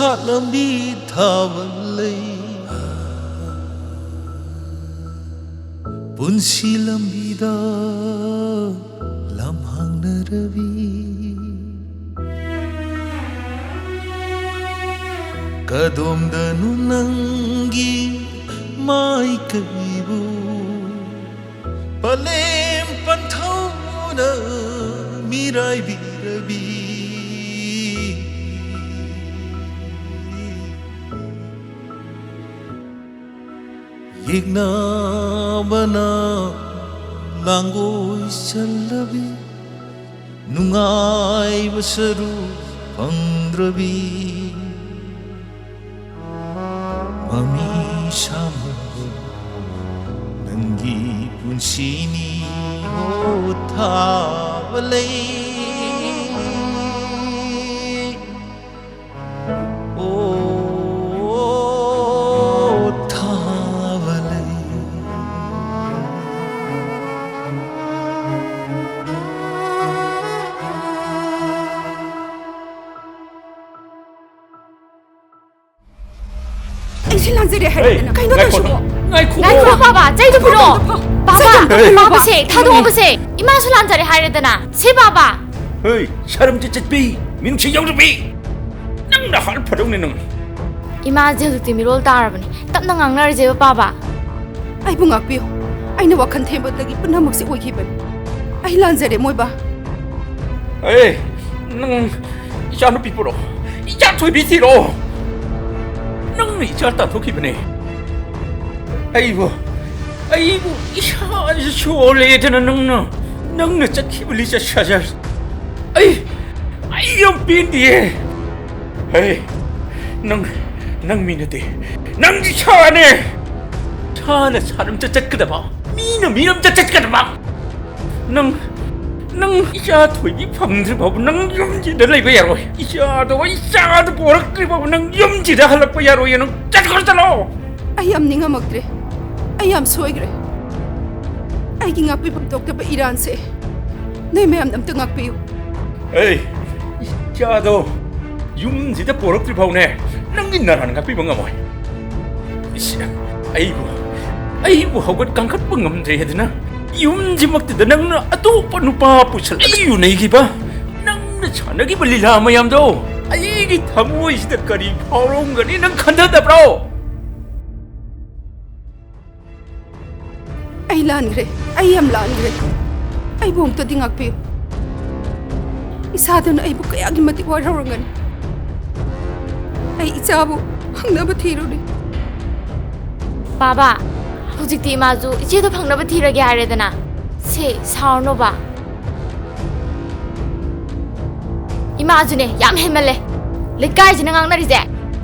ꯂꯝꯕꯤ ꯊꯥꯕ ꯂꯩ ꯄꯨꯟꯁꯤ ꯂꯝꯕꯤꯗ ꯂꯝꯍꯥꯡꯅꯔꯕꯤ ꯀꯗꯣꯝꯗꯅꯣ ꯅꯪꯒꯤ ꯃꯥꯏꯀꯩꯕꯨ ꯄꯂꯦꯝ ꯄꯟꯊꯧꯅ ꯃꯤꯔꯥꯏꯕꯤꯔꯕꯤ ꯌꯦꯛꯅꯕꯅ ꯂꯥꯡꯒꯣꯏ ꯆꯜꯂꯕꯤ ꯅꯨꯡꯉꯥꯏꯕ ꯁꯔꯨꯛ ꯐꯪꯗ꯭ꯔꯕꯤ ꯃꯃꯤ ꯁꯥꯃꯕ ꯅꯪꯒꯤ ꯄꯨꯟꯁꯤꯅꯤ ꯊꯥꯕ ꯂꯩ 랑제리 하려나 가이노다 쇼 나이코 봐봐 짤도 풀어 봐봐 봐봐세 다도 봐봐세 이만수 란자리 하려드나 세 봐봐 에이 사람 찌찌삐 민치 영주삐 낭나 할 파동네 능 이마 제우티 미롤 따라버니 땀나 강나리 제우 봐봐 아이 붕악비요 아이는 와칸 템버다기 뿌나먹시 오이기번 아이 란제리 뭐봐 에이 능 이자누 삐뿌로 이자 토이비티로 능 이자 따토기버네 아이고 이샤 쇼레드는 능나 짝키블리자 샤자 아이 연빈디에 에이 능 미는데 능 차네 사람 짝짝거다 봐 미놈 짝짝거다 봐능 이자 토이 방들 바보 능 염지들 라이고 야로 이자도 보락들 바보 능 염지다 할라고 야로 얘는 짝거다로 아이 암닝아 먹드래 아이 암 소이그래 아이기 ngakpibam dokta iranse 네 매암 남ตึ ngakpi요 에이 이자도 염지다 보락들 바보네 능 인나라는 ngakpibam ngamoy 아이고 허것 깡컷 뻥엄대 해드나 염지 먹듯 능 아또빠 누빠 부슬 아이유 내기봐 능 차나기 벌리라 마얌도 아이기 타무이 시대까지 파롱거리 능 간다다 브로 아이 란그래 아이 암 란그래 아이 봉도 딩악피요 이사도는 아이부 그야기 마티 와라랑간 아이 이자부 황나부 티로리 봐봐 후직티 이마주 이제도 방나부 티라게 하려드나 세 사오노봐 이마주네 얌 해멜레 레까이지는 강나리제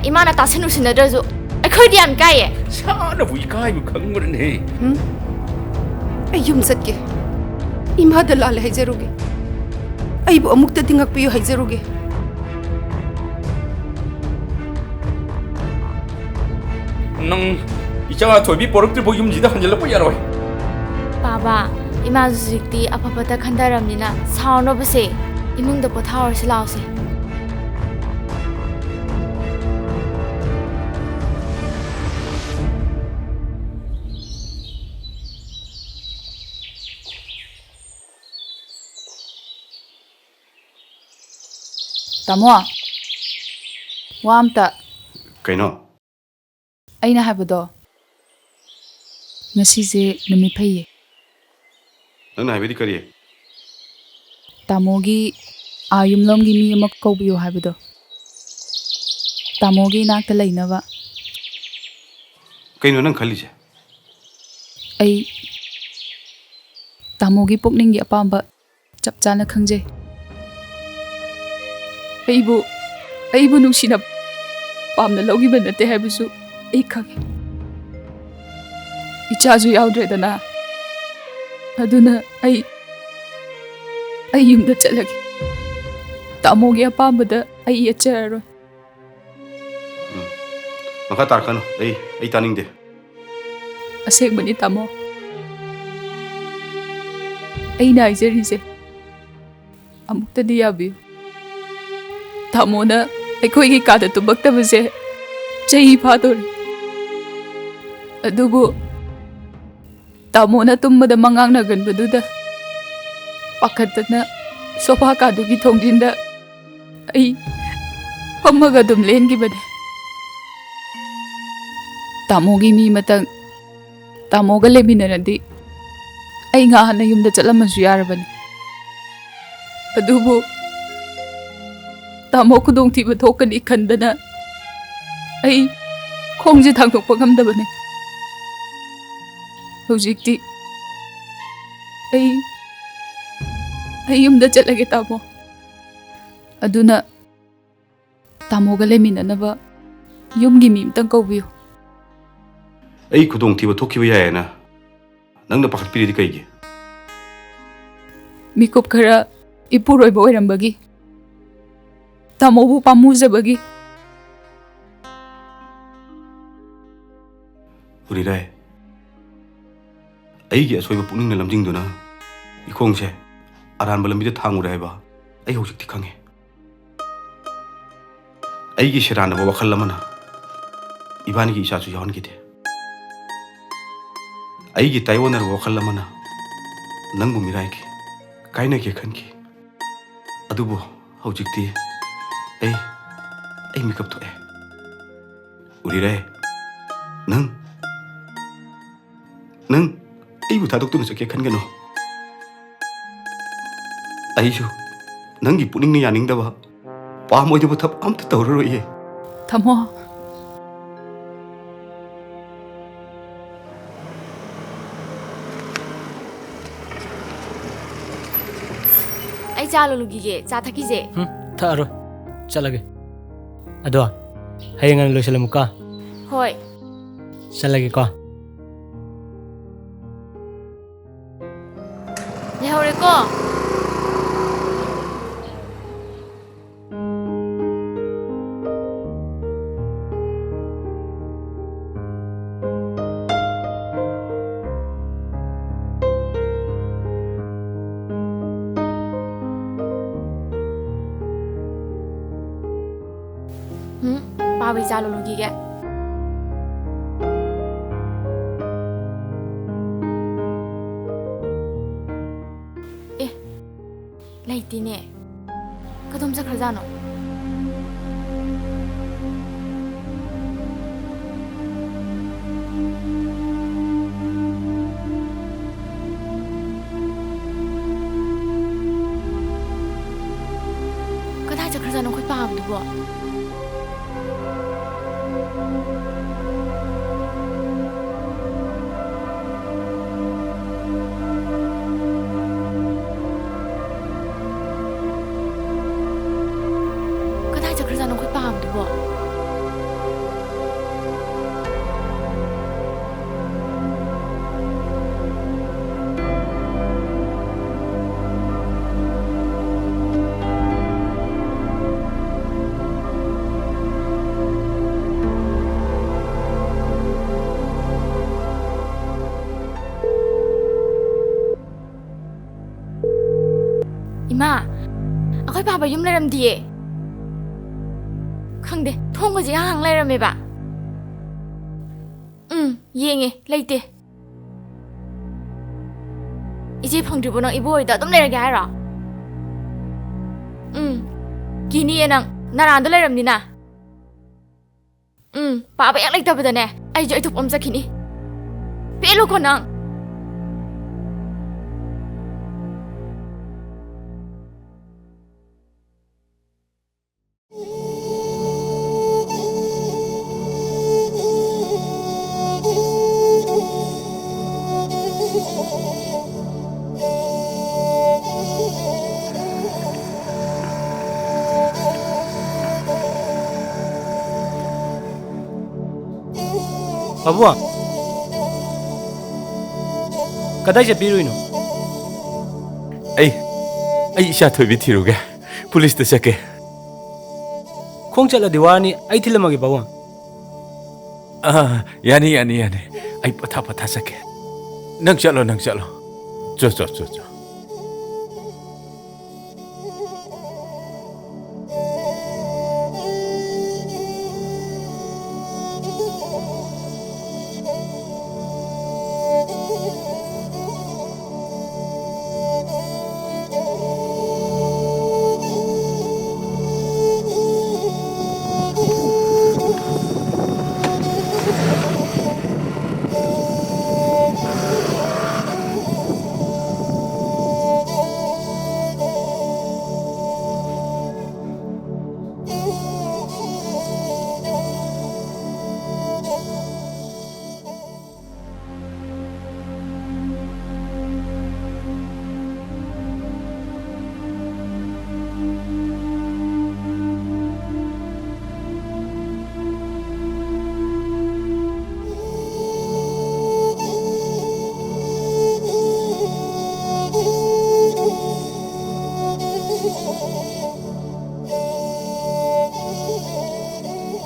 이마나 따스누시너더주 아코디 얌 까예 사나부 이까이부 강물네 아이 юм삿게 이마다 랄 해제로게 아이부 어묵다 딩악피요 해제로게 능 이자 토비 보럭들 보 염지다 한절로 야로 봐봐 이마주 후직티 아파바다 간다람니나 사오노버세 이문도 포타워시 라오세 Tamo, wamta. Kaino? Aina habado. Ngasize numi phaye. Nang haibedi kariye? Tamogi ayumlomgi mi amak kaubiyo habado. Tamogi nakta lainaba. Kaino nang khalise? Ai Tamogi pukninggi apamba chap chana khangje. Aibu nungsina pamna logiba nate haibusu ai khange. Ichaju yaudredana. Aduna ai yumda chalage. Tamogi apambada ai yachararo. Maka tarkano, ai taningde. Asekbani tamo. Ai na ijarise. Amuktadi yabiyo. Tamona ꯑꯩꯈꯣꯏꯒꯤ ꯀꯥꯗ ꯇꯨꯝꯃꯛꯇꯕꯁꯦ ꯆꯍꯤ ꯐꯥꯗꯣꯔꯦ ꯑꯗꯨꯕꯨ ꯇꯥꯃꯣꯅ ꯇꯨꯝꯕꯗ ꯃꯉꯥꯡꯅꯒꯟꯕꯗꯨꯗ ꯄꯥꯈꯠꯇꯅ sofa ꯀꯥꯗꯨꯒꯤ ꯊꯣꯡꯖꯤꯟꯗ ꯑꯩ ꯐꯝꯃꯒ ꯑꯗꯨꯝ ꯂꯦꯟꯈꯤꯕꯅꯦ ꯇꯥꯃꯣꯒꯤ ꯃꯤ ꯃꯇꯪ ꯇꯥꯃꯣꯒ ꯂꯩꯃꯤꯟꯅꯔꯗꯤ ꯑꯩ ꯉꯍꯥꯟꯅ ꯌꯨꯝꯗ ꯆꯠꯂꯝꯃꯁꯨ ꯌꯥꯔꯕꯅꯤ ꯑꯗꯨꯕꯨ ꯇꯥꯃꯣ ꯈꯨꯗꯣꯡꯊꯤꯕ ꯊꯣꯛꯀꯅꯤ ꯈꯟꯗꯅ ꯑꯩ ꯈꯣꯡꯁꯦ ꯊꯥꯡꯗꯣꯛꯄ ꯉꯝꯗꯕꯅꯦ ꯍꯧꯖꯤꯛꯇꯤ ꯑꯩ ꯌꯨꯝꯗ ꯆꯠꯂꯒꯦ ꯇꯥꯃꯣ ꯑꯗꯨꯅ ꯇꯥꯃꯣꯒ ꯂꯩꯃꯤꯟꯅꯅꯕ ꯌꯨꯝꯒꯤ ꯃꯤ ꯑꯃꯇꯪ ꯀꯧꯕꯤꯌꯨ ꯑꯩ ꯈꯨꯗꯣꯡꯊꯤꯕ ꯊꯣꯛꯈꯤꯕ ꯌꯥꯏꯌꯦꯅ ꯅꯪꯅ ꯄꯥꯈꯠꯄꯤꯔꯤꯗꯤ ꯀꯩꯒꯤ ꯃꯤꯀꯨꯞ ꯈꯔ ꯏꯄꯨꯔꯣꯏꯕ ꯑꯣꯏꯔꯝꯕꯒꯤ ꯇꯥꯃꯣꯕꯨ ꯄꯥꯝꯃꯨꯖꯕꯒꯤ ꯎꯔꯤꯔꯥꯏ ꯑꯩꯒꯤ ꯑꯁꯣꯏꯕ ꯄꯨꯛꯅꯤꯡꯅ ꯂꯝꯖꯤꯡꯗꯨꯅ ꯏꯈꯣꯡꯁꯦ ꯑꯔꯥꯟꯕ ꯂꯝꯕꯤꯗ ꯊꯥꯡꯉꯨꯔꯦ ꯍꯥꯏꯕ ꯑꯩ ꯍꯧꯖꯤꯛꯇꯤ ꯈꯪꯉꯦ ꯑꯩꯒꯤ ꯁꯦꯔꯥꯟꯅꯕ ꯋꯥꯈꯜ ꯑꯃꯅ ꯏꯕꯥꯅꯤꯒꯤ ꯏꯆꯥꯁꯨ ꯌꯥꯎꯍꯟꯈꯤꯗꯦ ꯑꯩꯒꯤ ꯇꯥꯏꯑꯣꯟꯅꯔꯕ ꯋꯥꯈꯜ ꯑꯃꯅ ꯅꯪꯕꯨ ꯃꯤꯔꯥꯏꯈꯤ ꯀꯥꯏꯅꯒꯦ ꯈꯟꯈꯤ ꯑꯗꯨꯕꯨ ꯍꯧꯖꯤꯛꯇꯤ ꯑꯩ ꯃꯤꯀꯞ ꯊꯣꯛꯑꯦ ꯎꯔꯤꯔꯥꯏ ꯅꯪ ꯑꯩꯕꯨ ꯊꯥꯗꯣꯛꯇꯨꯅ ꯆꯠꯀꯦ ꯈꯟꯒꯅꯨ ꯑꯩꯁꯨ ꯅꯪꯒꯤ ꯄꯨꯛꯅꯤꯡꯅ ꯌꯥꯅꯤꯡꯗꯕ ꯄꯥꯝꯃꯣꯏꯗꯕ ꯊꯕꯛ ꯑꯝꯇ ꯇꯧꯔꯔꯣꯏꯌꯦ ꯊꯝꯃꯣ ꯑꯩ ꯆꯥ ꯂꯣꯜꯂꯨꯈꯤꯒꯦ ꯆꯥ ꯊꯛꯈꯤꯁꯦ ꯊꯛꯑꯔꯣꯏ ꯆꯠꯂꯒꯦ ꯑꯗꯣ ꯍꯌꯦꯡ ꯅꯪ ꯂꯣꯏꯁꯤꯜꯂꯝꯃꯨꯀꯣ ꯍꯣꯏ ꯆꯠꯂꯒꯦꯀꯣ ꯂꯩꯍꯧꯔꯦꯀꯣ पाबै चालो लुगी क्या ए लाइतीने कदम से खरजानो कदाई से खरजानो कोई पाप दुबो इमा अखोई पापा युम लेरम दिए खंगदे थोंग जे हांग लेरमेबा येंगे लेते इजे फंगद्रिबो नंग इबोइदा तुम लेरगे हाइरा किनी नंग नारांद लेरमनिना पापा याक लेतबदने आइजो इथुप अम जखिनी पेलो को नंग अबुआ कदाई चप्पीरुइनो ꯑꯩ ꯏꯆꯥ ꯊꯣꯏꯕꯤ ꯊꯤꯔꯨꯒꯦ ꯄꯨꯂꯤꯁꯇ ꯆꯠꯀꯦ खोंग चलदी वानी आई थिलमगे बाबू यानी ꯑꯩ ꯄꯊꯥ ꯆꯠꯀꯦ ꯅꯪ ꯆꯠꯂꯣ ꯆꯣ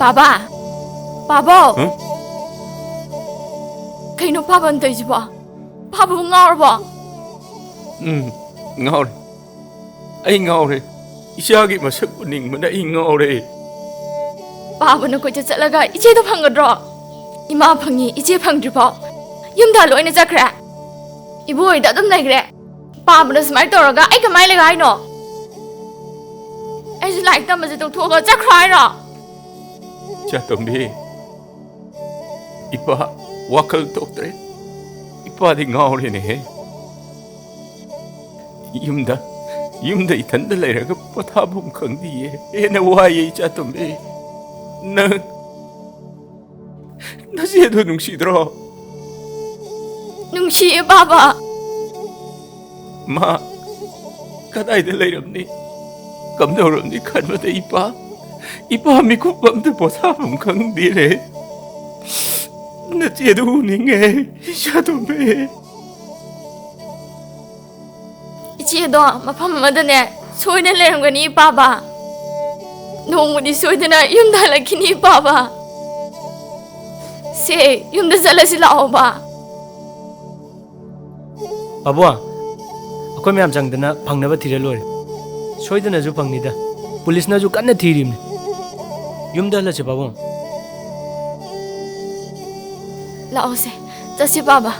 Baba. Baba. Huh? Kaino Baba ntoisibo? Baba ngaurbo? Ngaure. Ai ngaure. Isagi masak uningmana ai ngaure. Baba na koi chalaga iche do phangadro. Ima phangi iche phangdribo. Yumda loina jakra. Iboi da dum laigre. Baba na smai toraga ai kamai laga ai no. Ai like tam je tong thoga jakrai ro. Chatombi. Ipa wakal toktre. Ipa di ngaure ne. Yumda itanda leiraga pothabum khangdiye. Ena waye chatombi. Na siya doon nungsidro. Nungsiye Baba. Ma, katay da layramni. Kamdawramni kanmada ipa. Ipa mi kupamda pothabum khangdire. Na siya doon ninge. Chatombi. Iche do mafam madane soina lerangani Baba. Nongmudi soidana yumda lakini Baba. Se yumda zalasi lao ba. Babwa, akoy mayam jangdana phangnaba thira lore. Soidana ju phangnida. Police na ju kanna thirimne. Yumda halase babwa. Lao se, jasi Baba.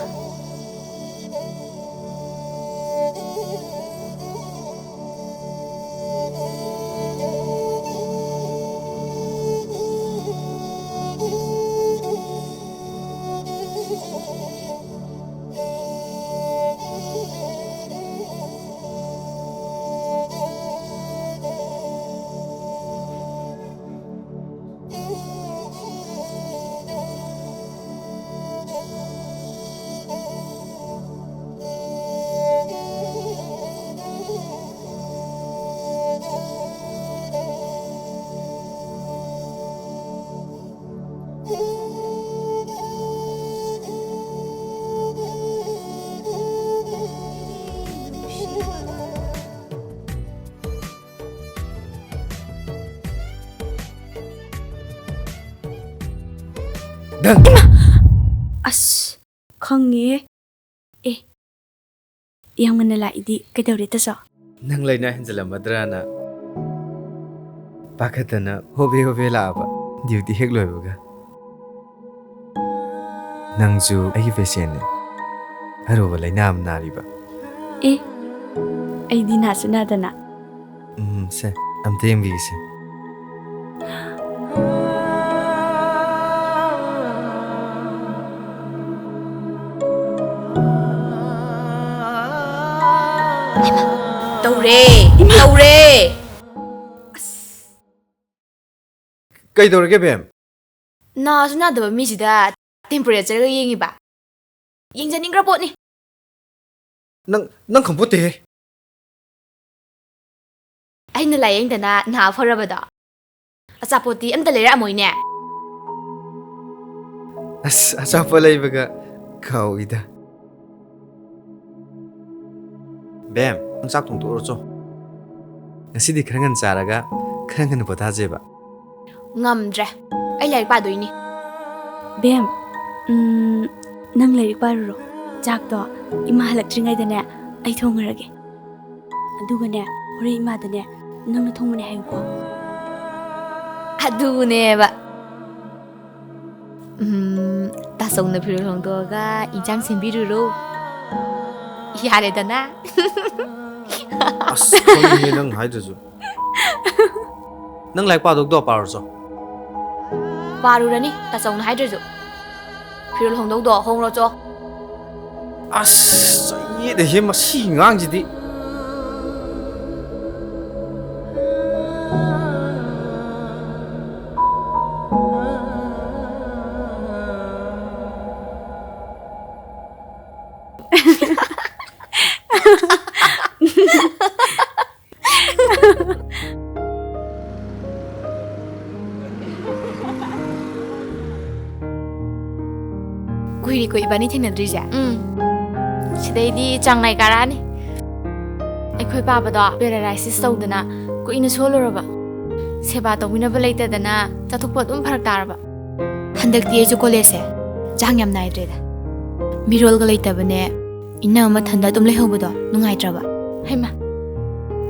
As, khangye. Yang ngana la idi kadawre ta so. Nang laina hinjalamadra na pakatana hobe la ba duty hek loibaga nangju ai patient ne aroba laina am nariba Ai di na suna dana. Se am tayem gi se Taure. kai dorge bem Na suna da mi sida temperature ga yengi ba. Yengjaningra pot ni. nang khampote he Aina la yengdana na farabada. Achapoti amta lera amoine. as acha laibaga khau ida bem sak tung tur cho ngasi di krangan charaga krangan bota jeba Ngamdre. Ai lai pa doini. Bem, nang lairik paruro. Jak to ima halakringai dane ai thongarage. Adugane hore ima dane nang na thongmane hayuko. Adune ba. Ta song na phiru hong to ga injang simbiruro. Yare dana. as khoi nang haidju nang lai pa dok do par cho Parurani ta song na hydrozo. Phiru hong do hong ro cho. as ye de he ma si ngang ji di Kuiri ko ibani thenadrija. Sidai changnai karani. Aikhoi paba da paralysis tawdana kuina soloraba. ꯁꯦꯕꯥ ꯇꯧꯕꯤꯅꯕ ꯂꯩꯇꯗꯅ ꯆꯠꯊꯣꯛꯄ ꯑꯗꯨꯝ ꯐꯔꯛ ꯇꯥꯔꯕ ꯍꯟꯗꯛꯇꯤ ꯑꯩꯁꯨ ꯀꯣꯂꯦꯖꯁꯦ ꯆꯥꯡ ꯌꯥꯝ ꯅꯥꯏꯗ꯭ꯔꯦꯗ ꯃꯤꯔꯣꯜꯒ ꯂꯩꯇꯕꯅꯦ ꯏꯅꯝꯃ ꯃꯊꯟꯗ ꯑꯗꯨꯝ ꯂꯩꯍꯧꯕꯗꯣ ꯅꯨꯡꯉꯥꯏꯇ꯭ꯔꯕ ꯍꯩꯃ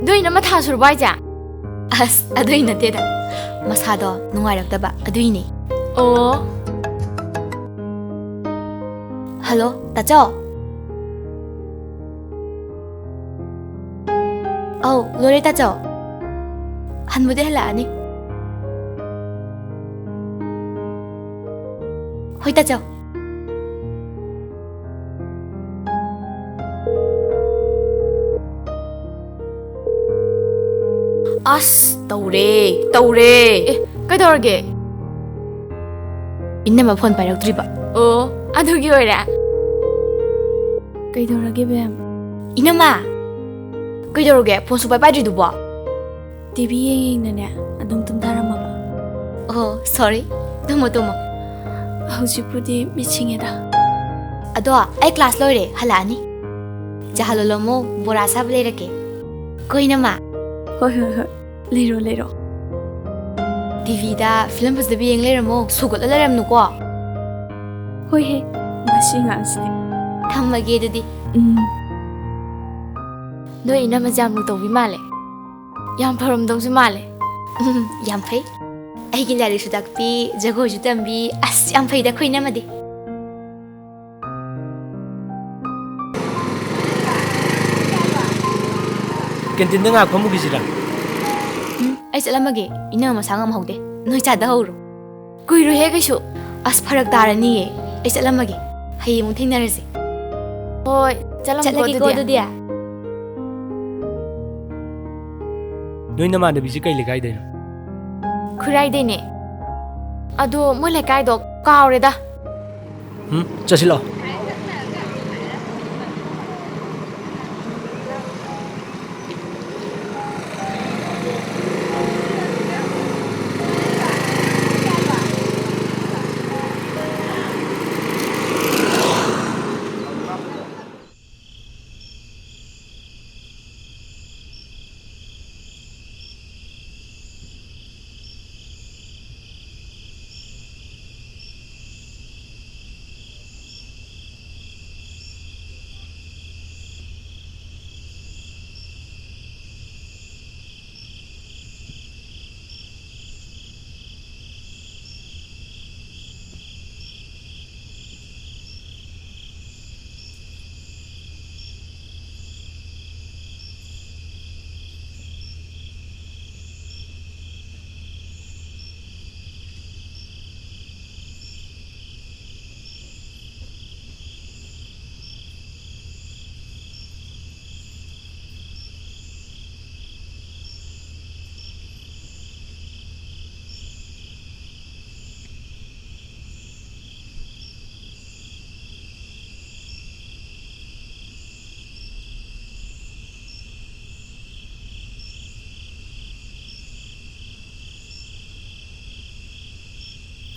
ꯅꯣꯏꯅ ꯃꯊꯥ ꯁꯨꯔꯕ ꯍꯥꯏꯁꯦ ꯑꯁ ꯑꯗꯨꯏ ꯅꯠꯇꯦꯗ ꯃꯁꯥꯗꯣ ꯅꯨꯡꯉꯥꯏꯔꯛꯇꯕ ꯑꯗꯨꯏꯅꯦ ꯑꯣ ꯍꯜꯂꯣ ꯇꯥꯆꯧ ꯑꯧ ꯂꯣꯏꯔꯦ ꯇꯥꯆꯧ ꯍꯟꯕꯨꯗꯤ ꯍꯜꯂꯛꯑꯅꯤ ꯍꯣꯏ ꯇꯥꯆꯧ ꯑꯁ ꯇꯧꯔꯦ ꯑꯦ ꯀꯩꯗꯧꯔꯒꯦ ꯏꯅꯝꯃ ꯐꯣꯟ ꯄꯥꯏꯔꯛꯇ꯭ꯔꯤꯕ ꯑꯣ ꯑꯗꯨꯒꯤ ꯑꯣꯏꯔꯦ ꯀꯩꯗꯧꯔꯒꯦ ꯕꯦꯝ 이놈아 ꯀꯩꯗꯧꯔꯒꯦ ꯐꯣꯟ ꯁꯨꯡꯄꯥꯏ ꯄꯥꯏꯗ꯭ꯔꯤꯗꯨꯕꯣ ꯇꯤꯚꯤ ꯌꯦꯡꯅꯅꯦ ꯑꯗꯨꯝ ꯇꯨꯝꯊꯔꯝꯃꯕ ꯑꯣ ꯁꯣꯔꯤ ꯇꯨꯝꯃꯣ ꯍꯧꯖꯤꯛꯄꯨꯗꯤ ꯃꯤꯠꯁꯤꯡꯉꯦꯗ ꯑꯗꯣ ꯑꯩ ꯀ꯭ꯂꯥꯁ ꯂꯣꯏꯔꯦ ꯍꯜꯂꯛꯑꯅꯤ ꯆꯥ ꯂꯣꯜꯂꯝꯃꯣ ꯕꯣꯔꯥ ꯁꯥꯕ ꯂꯩꯔꯛꯀꯦ ꯀꯣ 이놈아 ꯍꯣꯏ ꯂꯩꯔꯣ ꯇꯤꯚꯤꯗ ꯐꯤꯂꯝ ꯐꯖꯕ ꯌꯦꯡ ꯂꯩꯔꯝꯃꯣ ꯁꯨꯒꯠꯂ ꯂꯩꯔꯝꯅꯨꯀꯣ ꯍꯣꯏꯍꯦ ꯃꯁꯤ ꯉꯥꯡꯁꯤꯗꯤ ꯊꯝꯃꯒꯦ ꯑꯗꯨꯗꯤ ꯅꯣꯏ ꯏꯅꯝꯃꯁꯦ ꯌꯥꯝ ꯂꯨ ꯇꯧꯕꯤ ꯃꯥꯜꯂꯦ ꯌꯥꯝ ꯐꯔꯝꯗꯧꯁꯨ ꯃꯥꯜꯂꯦ ꯌꯥꯝ ꯐꯩ ꯑꯩꯒꯤ ꯂꯥꯏꯔꯤꯛꯁꯨ ꯇꯥꯛꯄꯤ ꯖꯒꯣꯏꯁꯨ ꯇꯝꯕꯤ ꯑꯁ ꯌꯥꯝ ꯐꯩꯗ ꯑꯩꯈꯣꯏ 이놈ꯃꯗꯤ ꯀꯦꯟꯇꯤꯟꯗ ꯉꯥꯛ ꯐꯝꯃꯨꯈꯤꯁꯤꯔꯥ ꯑꯩ ꯆꯠꯂꯝꯃꯒꯦ 이놈ꯃ ꯃꯁꯥ ꯉꯝꯍꯧꯗꯦ ꯅꯣꯏ ꯆꯥꯗꯍꯧꯔꯣ ꯀꯨꯏꯔꯣꯏꯍꯦ ꯀꯩꯁꯨ ꯑꯁ ꯐꯔꯛ ꯇꯥꯔꯅꯤꯌꯦ ꯑꯩ ꯆꯠꯂꯝꯃꯒꯦ ꯍꯌꯦꯡ ꯑꯃꯨꯛ ꯊꯦꯡꯅꯔꯁꯤ ꯍꯣꯏ ꯆꯠꯂꯒꯦꯀꯣ ꯑꯗꯨꯗꯤ ꯅꯣꯏ ꯅꯃꯥꯟꯅꯕꯤꯁꯤ ꯀꯩ ꯂꯩꯀꯥꯏꯗꯩꯅꯣ ꯈꯨꯔꯥꯏꯗꯩꯅꯦ ꯑꯗꯣ ꯃꯣꯏ ꯂꯩꯀꯥꯏꯗꯣ ꯀꯥꯎꯔꯦꯗ ꯆꯠꯁꯤꯂꯣ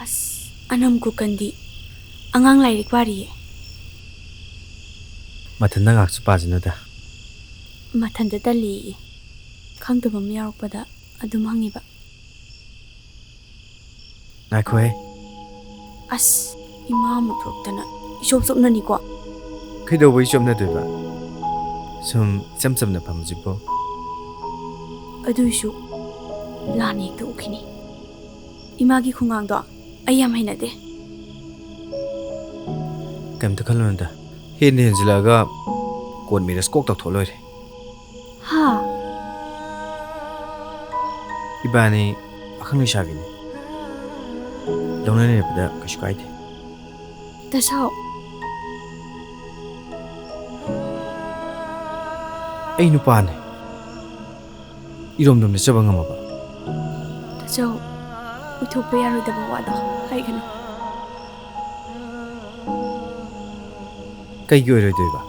ꯑꯁ ꯑꯅꯝ ꯀꯨꯀꯟꯗꯤ ꯑꯉꯥꯡ ꯂꯥꯏꯔꯤꯛ ꯄꯥꯔꯤꯌꯦ ꯃꯊꯟꯇ ꯉꯥꯛꯁꯨ ꯄꯥꯖꯅꯨꯗ ꯃꯊꯟꯇ ꯇꯜꯂꯤꯌꯦ ꯈꯪꯗꯕ ꯑꯃ ꯌꯥꯎꯔꯛꯄꯗ ꯑꯗꯨꯝ ꯍꯪꯉꯤꯕ ꯉꯥꯏꯈꯣꯍꯦ ꯑꯁ ꯏꯃꯥ ꯑꯃꯨꯛ ꯊꯣꯛꯇꯅ ꯏꯆꯣꯞꯅꯅꯤꯀꯣ ꯀꯩꯗꯧꯕꯩ ꯆꯣꯞꯅꯗꯣꯏꯕ ꯁꯨꯝ ꯏꯆꯝ ꯆꯝꯅ ꯐꯝꯖꯤꯕꯣ ꯑꯗꯨꯏꯁꯨ ꯂꯥꯟ ꯍꯦꯛꯇ ꯎꯈꯤꯅꯤ 이마기 ꯈꯨꯡꯉꯥꯡꯗꯣ ꯑꯩ ꯌꯥꯝ ꯍꯩꯅꯗꯦ ꯀꯩꯝꯇ ꯈꯜꯂꯨꯅꯨꯗ ꯍꯦꯟꯅ ꯍꯦꯟꯖꯤꯜꯂꯛꯑꯒ ꯀꯣꯟ ꯃꯤꯔꯁ ꯀꯣꯛ ꯇꯧꯊꯣꯛ ꯂꯣꯏꯔꯦ ꯍꯥ 이반이 ꯑꯈꯪ ꯂꯩꯁꯥꯕꯤꯅꯦ ꯂꯧꯅꯔꯦꯕꯗ ꯀꯩꯁꯨ ꯀꯥꯏꯗꯦ ꯇꯥꯆꯧ ꯑꯩ ꯅꯨꯄꯥꯅꯦ 이러ꯝꯗꯣꯝꯗ ꯆꯠꯕ ꯉꯝꯃꯕ ꯇꯥꯆꯧ ꯎꯊꯣꯛꯄ ꯌꯥꯔꯣꯏꯗꯕ ꯋꯥꯗꯣ ꯍꯥꯏꯒꯅꯨ ꯀꯩꯒꯤ ꯑꯣꯏꯔꯣꯏꯗꯣꯏꯕ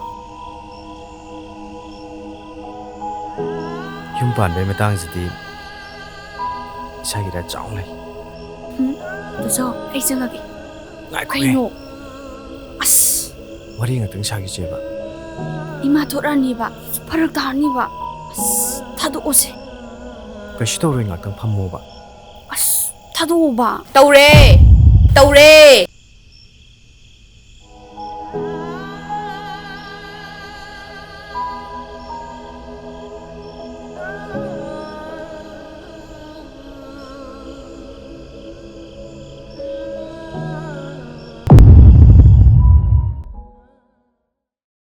ꯌꯨꯝ ꯄꯥꯟꯕꯩ ꯃꯇꯥꯡꯁꯤꯗꯤ ꯏꯁꯥꯒꯤ ꯔꯥꯏꯠ ꯆꯥꯎꯅ ꯂꯩ ꯇꯥꯆꯧ ꯑꯩ ꯆꯪꯉꯒꯦ ꯉꯥꯏꯈꯣꯍꯦ ꯀꯩꯅꯣ ꯑꯁ ꯋꯥꯔꯤ ꯉꯥꯛꯇꯪ ꯁꯥꯈꯤꯁꯦꯕ 이마 ꯊꯣꯛꯂꯛꯑꯅꯤꯕ ꯐꯔꯛ ꯇꯥꯔꯅꯤꯕ ꯑꯁ ꯊꯥꯗꯣꯛꯑꯣꯁꯦ ꯀꯩꯁꯨ ꯇꯧꯔꯣꯏ ꯉꯥꯛꯇꯪ ꯐꯝꯃꯣꯕ ꯊꯥꯗꯣꯛꯎꯕ ꯇꯧꯔꯦ